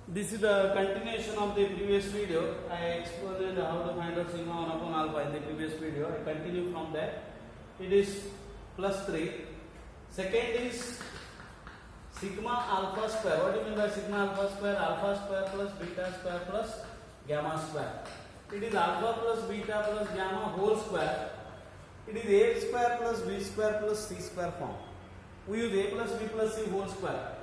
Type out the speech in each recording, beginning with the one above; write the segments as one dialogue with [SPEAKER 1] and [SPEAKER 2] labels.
[SPEAKER 1] This is the continuation of the previous video. I explained how to find out sigma 1 upon alpha in the previous video. I continue from there. It is plus 3. Second is sigma alpha square. What do you mean by sigma alpha square? Alpha square plus beta square plus gamma square. It is alpha plus beta plus gamma whole square. It is a square plus b square plus c square form. We use a plus b plus c whole square.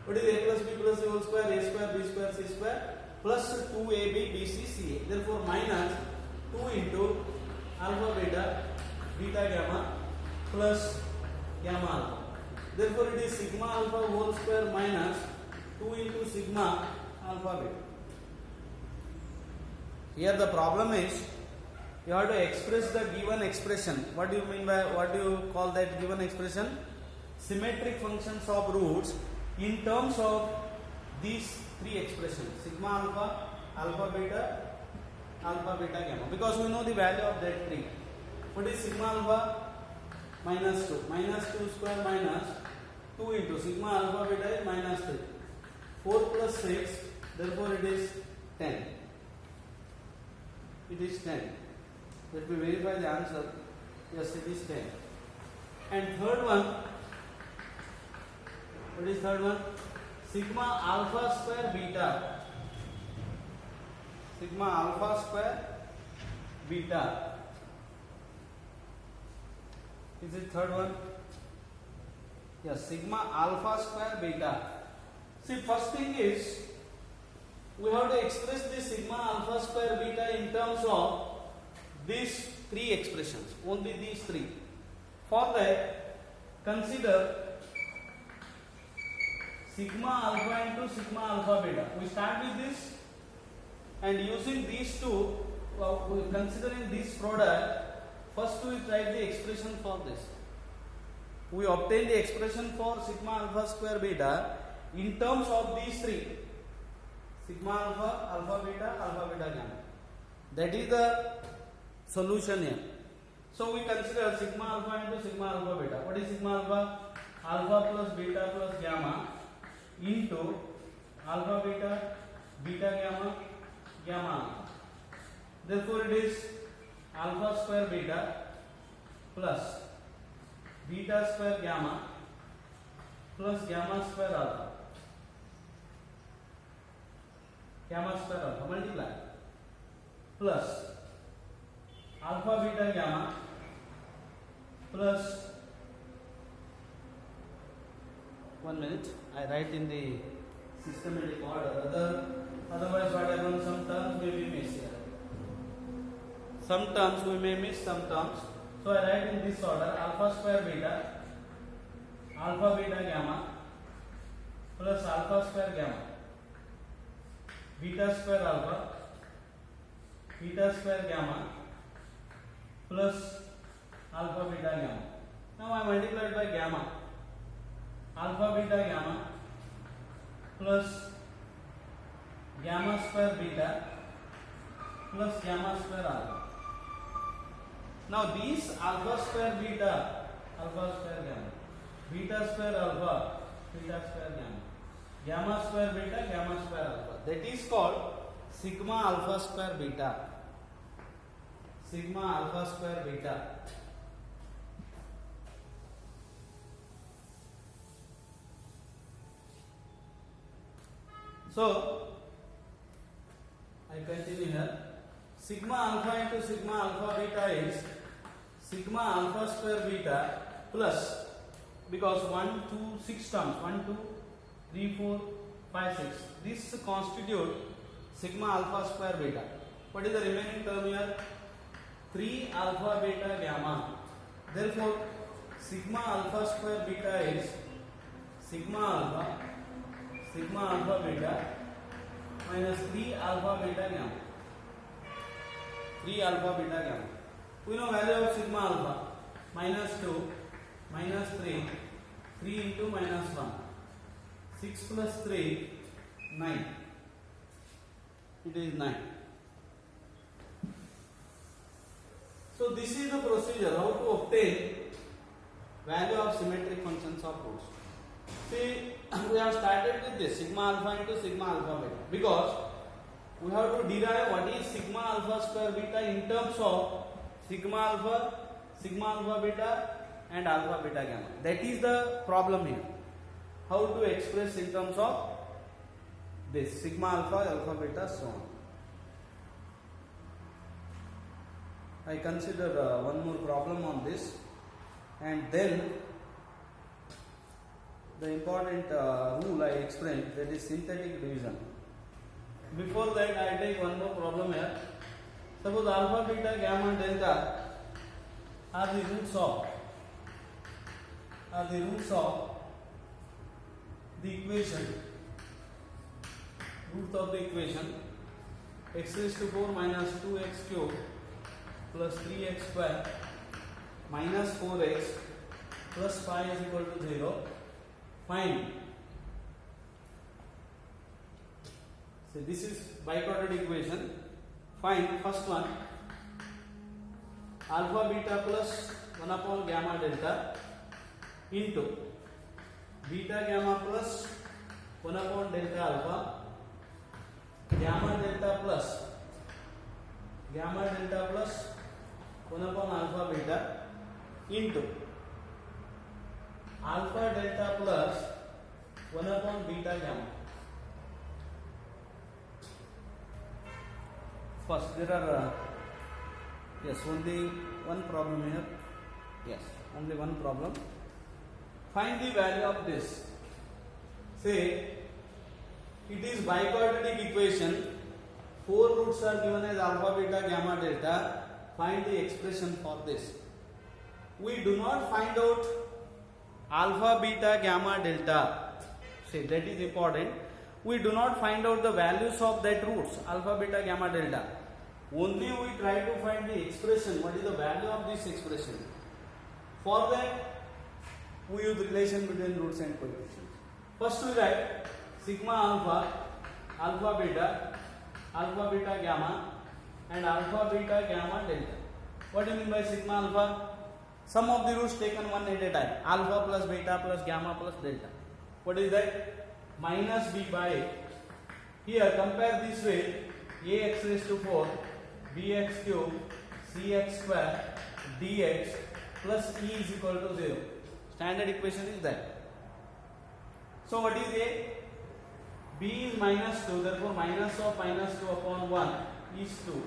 [SPEAKER 1] What is a plus b plus c whole square? A square b square c square plus 2ab bc ca. Therefore minus 2 into alpha beta beta gamma plus gamma alpha. Therefore it is sigma alpha whole square minus 2 into sigma alpha beta. Here the problem is you have to express the given expression. What do you mean by, what do you call that given expression? Symmetric functions of roots in terms of these three expressions: sigma alpha, alpha beta gamma. Because we know the value of that three. What is sigma alpha? Minus 2. Minus 2 square minus 2 into sigma alpha beta is minus 3. 4 plus 6, therefore it is 10. It is 10. Let me verify the answer. Yes, it is 10. And third one, what is third one? Sigma alpha square beta. Sigma alpha square beta. Is it third one? Yes, sigma alpha square beta. See, first thing is we have to express the sigma alpha square beta in terms of these three expressions, only these three. For that, consider sigma alpha into sigma alpha beta. We start with this, and using these two, considering this product, first we write the expression for this. We obtain the expression for sigma alpha square beta in terms of these three: sigma alpha, alpha beta gamma. That is the solution here. So we consider sigma alpha into sigma alpha beta. What is sigma alpha? Alpha plus beta plus gamma into alpha beta gamma alpha. Therefore it is alpha square beta plus beta square gamma plus gamma square alpha. Gamma square alpha multiply plus alpha beta gamma plus, 1 minute, I write in the systematic order. Otherwise what happens, some terms may be missed here. Some terms we may miss some terms. So I write in this order: alpha square beta gamma plus alpha square gamma, beta square gamma plus alpha beta gamma. Now I multiply by gamma. Alpha beta gamma plus gamma square beta plus gamma square alpha. Now these alpha square beta, alpha square gamma, beta square alpha, beta square gamma, gamma square beta, gamma square alpha. That is called sigma alpha square beta. Sigma alpha square beta. So I continue here. Sigma alpha into sigma alpha beta is sigma alpha square beta plus, because 1, 2, 6 terms, 1, 2, 3, 4, 5, 6. This constitute sigma alpha square beta. What is the remaining term here? 3 alpha beta gamma. Therefore, sigma alpha square beta is sigma alpha beta minus 3 alpha beta gamma. 3 alpha beta gamma. We know value of sigma alpha: minus 2, minus 3, 3 into minus 1. 6 plus 3, 9. It is 9. So this is the procedure how to obtain value of symmetric functions of roots. See, we have started with this sigma alpha into sigma alpha beta because we have to derive what is sigma alpha square beta in terms of sigma alpha beta and alpha beta gamma. That is the problem here. How to express in terms of this sigma alpha beta, so on. I consider one more problem on this, and then the important rule I explained, that is synthetic division. Before that, I take one more problem here. Suppose alpha, beta, gamma, delta are the roots of the equation. Root of the equation x raised to 4 minus 2x cube plus 3x square minus 4x plus 5 is equal to 0. Find. So this is biquadratic equation. Find first one, alpha beta plus 1 upon gamma delta into beta gamma plus 1 upon delta alpha, gamma delta plus 1 upon alpha beta into alpha delta plus 1 upon beta gamma. First, there are only one problem here. Yes, only one problem. Find the value of this. Say it is biquadratic equation. 4 roots are given as alpha, beta, gamma, delta. Find the expression for this. We do not find out alpha, beta, gamma, delta. Say that is important. We do not find out the values of that roots alpha, beta, gamma, delta. Only we try to find the expression. What is the value of this expression? For that, we use the relation between roots and coefficients. First we write sigma alpha beta gamma, and alpha beta gamma delta. What do you mean by sigma alpha? Sum of the roots taken one at a time. Alpha plus beta plus gamma plus delta. What is that? Minus b by a. Here compare this way. Ax raised to 4 bx cube cx square dx plus e is equal to 0. Standard equation is that. So what is a? B is minus 2, therefore minus of minus 2 upon 1 is 2.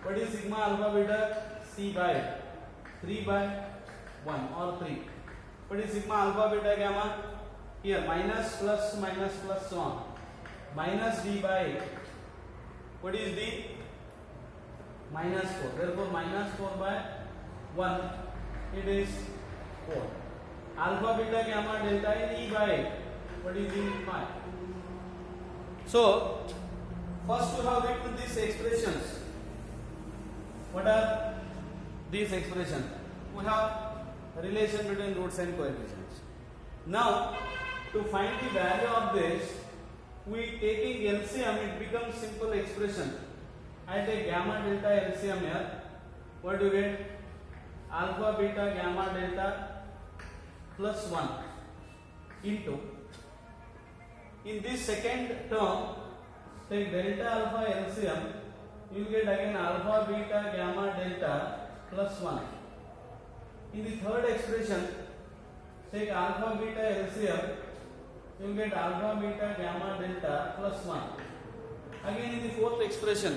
[SPEAKER 1] What is sigma alpha beta? C by 3 by 1 or 3. What is sigma alpha beta gamma? Here minus plus minus plus so on. Minus d by, what is d? Minus 4. Therefore minus 4 by 1, it is 4. Alpha beta gamma delta is e by, what is e? 5. So first we have written these expressions. What are these expressions? We have a relation between roots and coefficients. Now to find the value of this, we taking LCM, it becomes simple expression. I take gamma delta LCM here. What do you get? Alpha beta gamma delta plus 1 into, in this second term, take delta alpha LCM, you will get again alpha beta gamma delta plus 1. In the third expression, take alpha beta LCM, you will get alpha beta gamma delta plus 1. Again in the fourth expression,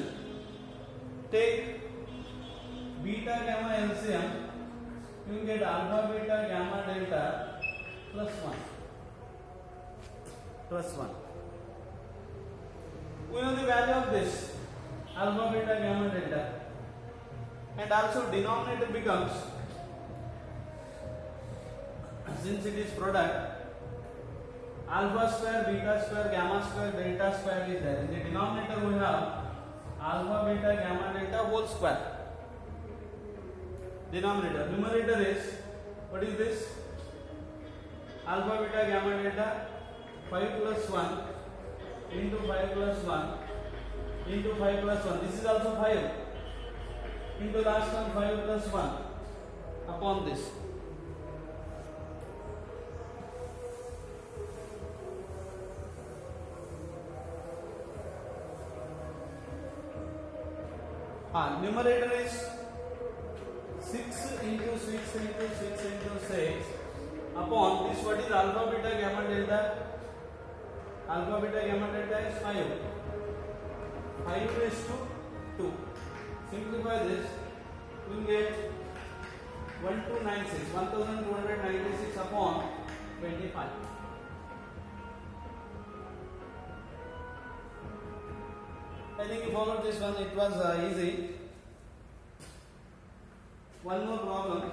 [SPEAKER 1] take beta gamma LCM, you will get alpha beta gamma delta plus 1. We know the value of this alpha beta gamma delta, and also denominator becomes, since it is product, alpha square, beta square, gamma square, delta square is there. In the denominator we have alpha beta gamma delta whole square. Denominator. Numerator is, what is this? Alpha beta gamma delta 5 plus 1 into 5 plus 1 into 5 plus 1. This is also 5 into last one 5 plus 1 upon this. Numerator is 6 into 6 into 6 into 6 upon this. What is alpha, beta, gamma, delta? Alpha, beta, gamma, delta is 5. 5 raised to 2. Simplify this, we will get 1296, 1296 upon 25. I think you followed this one, it was easy. One more problem.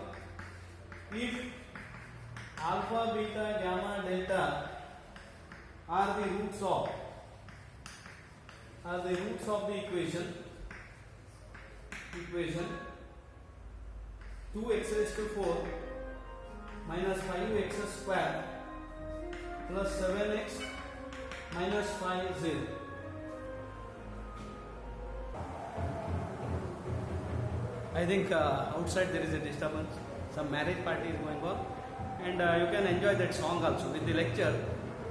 [SPEAKER 1] If alpha, beta, gamma, delta are the roots of the equation 2x raised to 4 minus 5x square plus 7x minus 5 0. I think outside there is a disturbance. Some marriage party is going on, and you can enjoy that song also. With the lecture,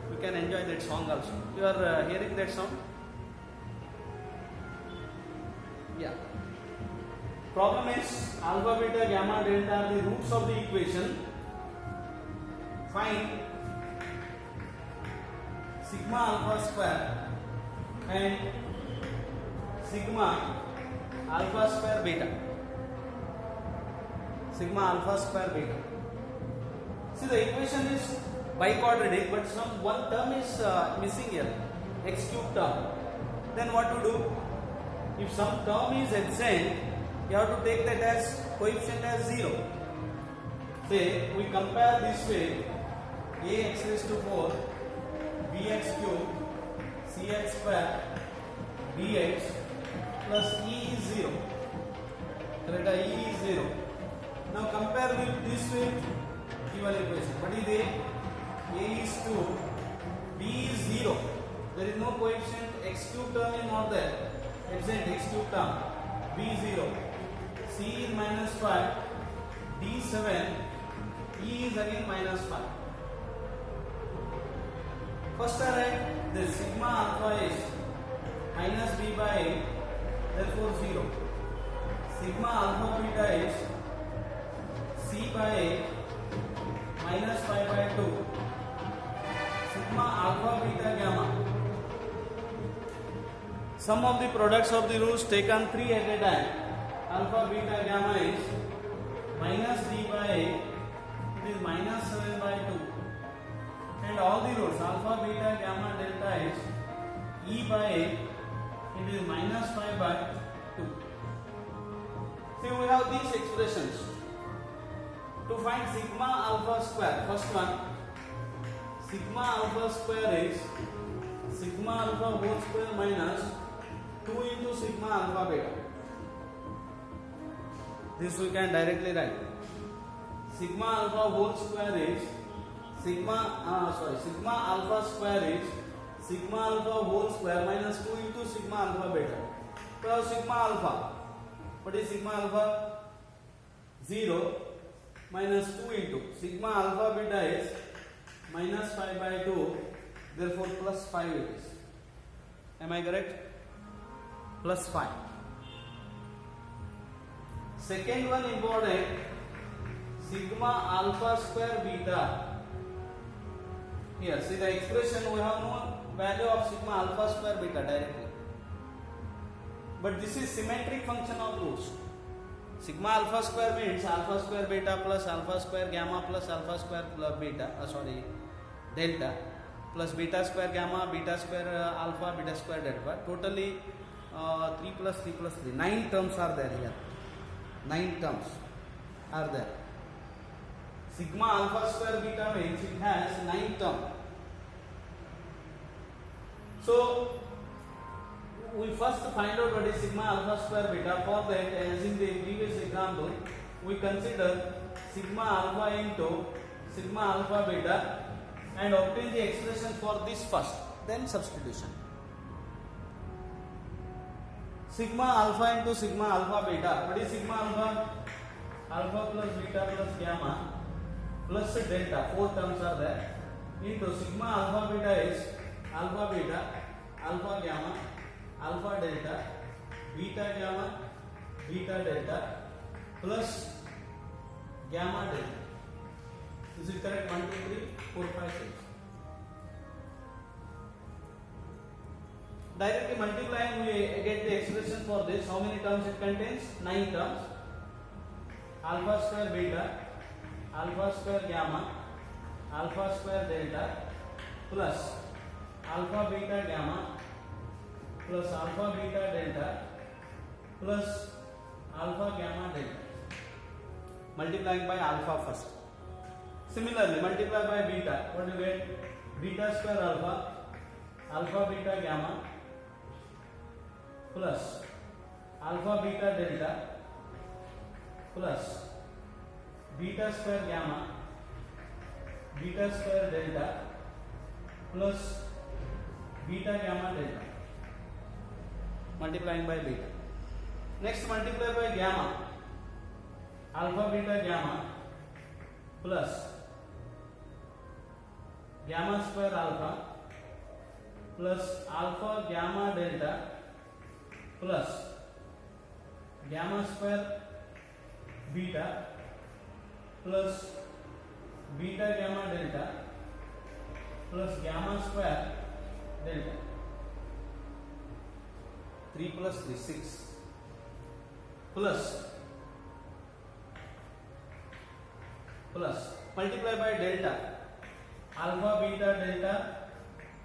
[SPEAKER 1] you can enjoy that song also. You are hearing that song? Yeah. Problem is alpha, beta, gamma, delta are the roots of the equation. Find sigma alpha square and sigma alpha square beta. Sigma alpha square beta. See, the equation is biquadratic, but one term is missing here, x cube term. Then what to do? If some term is absent, you have to take that as coefficient as 0. Say we compare this way: ax raised to 4, bx cube, cx square, dx plus e is 0. Correct? E is 0. Now compare with this with given equation. What is A is 2, B is 0. There is no coefficient, x cube term is not there. Absent x cube term. B is 0. C is minus 5. D 7. E is again minus 5. First I write this sigma alpha is minus b by a, therefore 0. Sigma alpha beta is c by a minus 5 by 2. Sigma alpha beta gamma. Sum of the products of the roots taken 3 at a time. Alpha beta gamma is minus d by a, it is minus 7 by 2. And all the roots alpha beta gamma delta is e by a, it is minus 5 by 2. See, we have these expressions. To find sigma alpha square, first one, sigma alpha square is sigma alpha whole square minus 2 into sigma alpha beta. This we can directly write. Sigma alpha whole square is sigma alpha square is sigma alpha whole square minus 2 into sigma alpha beta. So sigma alpha, what is sigma alpha? 0 minus 2 into sigma alpha beta is minus 5 by 2, therefore plus 5 it is. Am I correct? Plus 5. Second one important, sigma alpha square beta. Here, see the expression, we have no value of sigma alpha square beta directly. But this is symmetric function of roots. Sigma alpha square means alpha square beta plus alpha square gamma plus alpha square beta, delta plus beta square gamma, beta square alpha, beta square delta. Totally 3 plus 3 plus 3. 9 terms are there here. 9 terms are there. Sigma alpha square beta means it has 9 terms. So we first find out what is sigma alpha square beta. For that, as in the previous example, we consider sigma alpha into sigma alpha beta and obtain the expression for this first, then substitution. Sigma alpha into sigma alpha beta. What is sigma alpha? Alpha plus beta plus gamma plus delta. 4 terms are there. Into sigma alpha beta is alpha beta, alpha gamma, alpha delta, beta gamma, beta delta plus gamma delta. Is it correct? 1, 2, 3, 4, 5, 6. Directly multiplying, we get the expression for this. How many terms it contains? 9 terms. Alpha square beta, alpha square gamma, alpha square delta plus alpha beta gamma plus alpha beta delta plus alpha gamma delta. Multiplying by alpha first. Similarly, multiply by beta. What do you get? Beta square alpha, alpha beta gamma plus alpha beta delta plus beta square gamma, beta square delta plus beta gamma delta. Multiplying by beta. Next, multiply by gamma. Alpha beta gamma plus gamma square alpha plus alpha gamma delta plus gamma square beta plus beta gamma delta plus gamma square delta. 3 plus 3, 6 plus multiply by delta. Alpha beta delta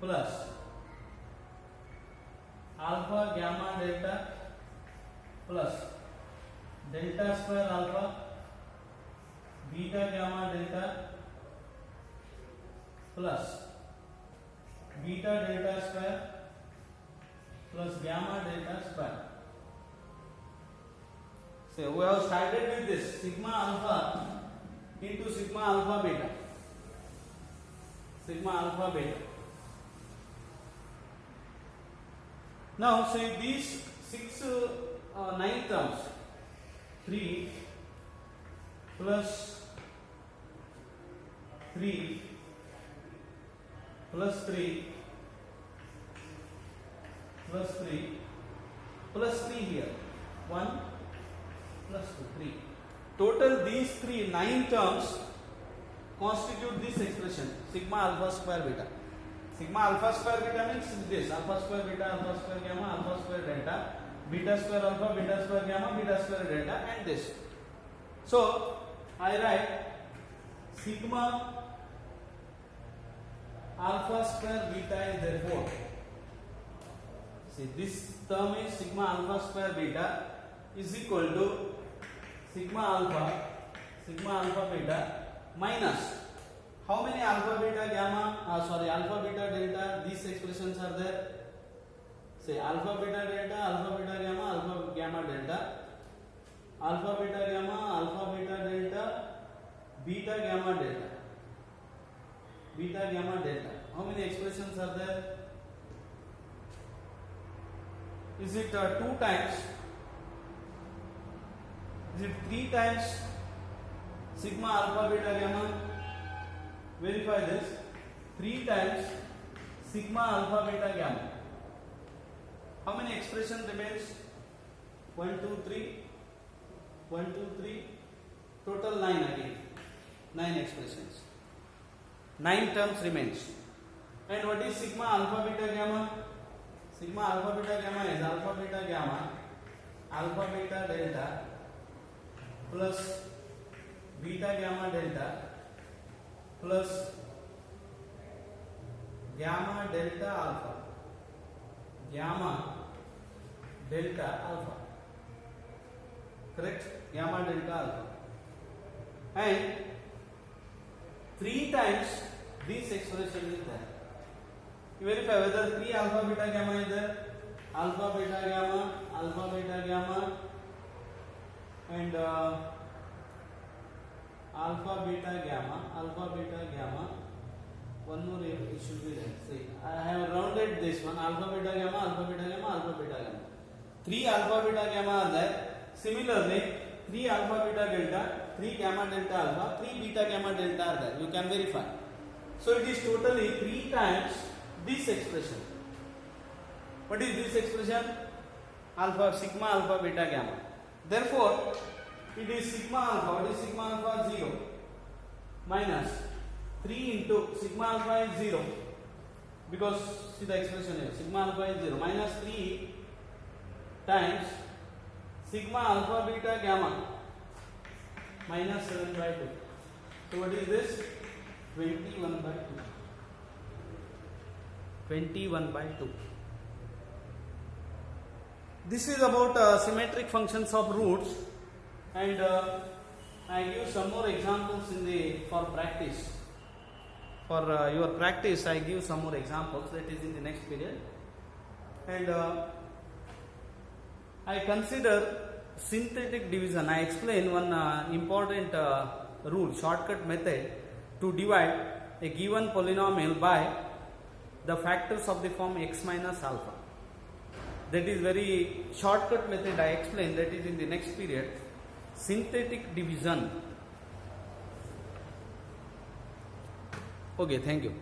[SPEAKER 1] plus alpha gamma delta plus delta square alpha beta gamma delta plus beta delta square plus gamma delta square. So we have started with this sigma alpha into sigma alpha beta. Sigma alpha beta. Now say these 9 terms, 3 plus 3 plus 3 plus 3 plus 3 here, 1 plus 2, 3. Total these 9 terms constitute this expression sigma alpha square beta. Sigma alpha square beta means this: alpha square beta, alpha square gamma, alpha square delta, beta square alpha, beta square gamma, beta square delta, and this. So I write sigma alpha square beta is therefore, see this term is sigma alpha square beta is equal to sigma alpha beta minus how many alpha beta gamma, alpha beta delta, these expressions are there. Say alpha beta delta, alpha beta gamma, alpha gamma delta, alpha beta gamma, alpha beta delta, beta gamma delta, beta gamma delta. How many expressions are there? Is it 2 times? Is it 3 times sigma alpha beta gamma? Verify this. 3 times sigma alpha beta gamma. How many expressions remains? 1, 2, 3. 1, 2, 3. Total 9 again. 9 expressions. 9 terms remains. And what is sigma alpha beta gamma? Sigma alpha beta gamma is alpha beta gamma, alpha beta delta plus beta gamma delta plus gamma delta alpha, gamma delta alpha, correct? Gamma delta alpha, and 3 times this expression is there. You verify whether 3 alpha beta gamma is there. Alpha beta gamma, and alpha beta gamma. One more it should be there. See, I have rounded this one: alpha beta gamma, alpha beta gamma, alpha beta gamma. 3 alpha beta gamma are there. Similarly, 3 alpha beta delta, 3 gamma delta alpha, 3 beta gamma delta are there. You can verify. So it is totally 3 times this expression. What is this expression? Alpha sigma alpha beta gamma. Therefore, it is sigma alpha. What is sigma alpha? 0 minus 3 into sigma alpha is 0 because see the expression here, sigma alpha is 0 minus 3 times sigma alpha beta gamma minus 7 by 2. So what is this? 21 by 2. 21 by 2. This is about symmetric functions of roots, and I give some more examples for practice. For your practice, I give some more examples, that is in the next period. And I consider synthetic division. I explain one important rule, shortcut method to divide a given polynomial by the factors of the form x minus alpha. That is very shortcut method I explain, that is in the next period. Synthetic division. Okay, thank you.